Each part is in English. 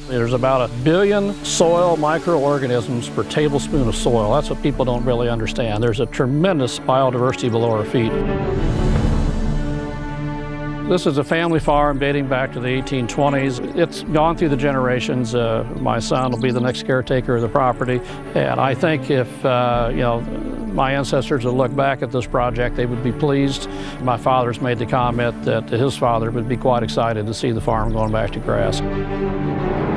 There's about 1 billion soil microorganisms per tablespoon of soil. That's what people don't really understand. There's a tremendous biodiversity below our feet. This is a family farm dating back to the 1820s. It's gone through the generations. My son will be the next caretaker of the property. And I think if, my ancestors would look back at this project, they would be pleased. My father's made the comment that his father would be quite excited to see the farm going back to grass.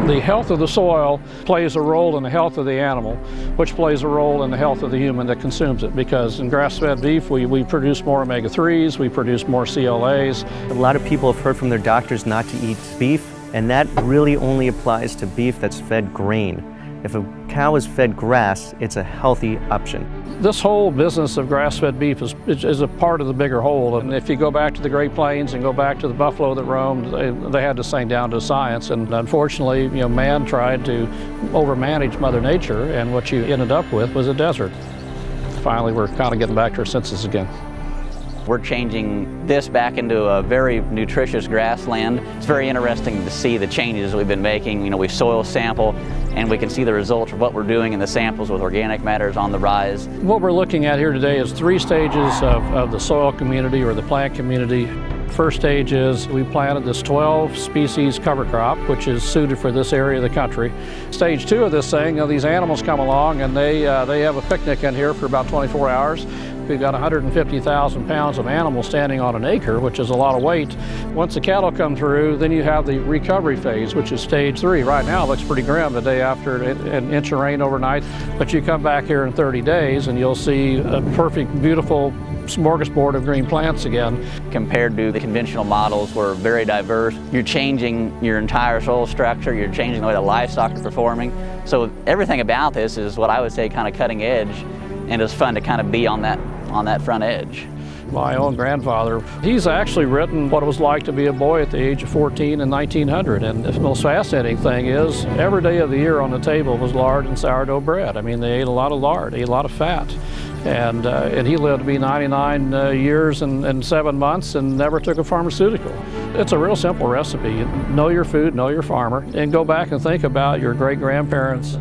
The health of the soil plays a role in the health of the animal, which plays a role in the health of the human that consumes it, because in grass-fed beef, we produce more omega-3s, we produce more CLAs. A lot of people have heard from their doctors not to eat beef, and that really only applies to beef that's fed grain. If a cow is fed grass, it's a healthy option. This whole business of grass-fed beef is a part of the bigger whole. And if you go back to the Great Plains and go back to the buffalo that roamed, they had this thing down to science. And unfortunately, man tried to overmanage Mother Nature, and what you ended up with was a desert. Finally, we're kind of getting back to our senses again. We're changing this back into a very nutritious grassland. It's very interesting to see the changes we've been making. We soil sample, and we can see the results of what we're doing in the samples with organic matters on the rise. What we're looking at here today is 3 stages of the soil community or the plant community. First stage is we planted this 12 species cover crop, which is suited for this area of the country. Stage 2 of this thing, these animals come along and they have a picnic in here for about 24 hours. We've got 150,000 pounds of animals standing on an acre, which is a lot of weight. Once the cattle come through, then you have the recovery phase, which is stage 3. Right now it looks pretty grim the day after an inch of rain overnight, but you come back here in 30 days and you'll see a perfect, beautiful smorgasbord of green plants again. Compared to the conventional models, we're very diverse. You're changing your entire soil structure, you're changing the way the livestock are performing. So everything about this is what I would say kind of cutting edge, and it's fun to kind of be on that front edge. My own grandfather, he's actually written what it was like to be a boy at the age of 14 in 1900. And the most fascinating thing is every day of the year on the table was lard and sourdough bread. I mean, they ate a lot of lard, ate a lot of fat. And he lived to be 99 years and 7 months and never took a pharmaceutical. It's a real simple recipe. Know your food, know your farmer, and go back and think about your great-grandparents.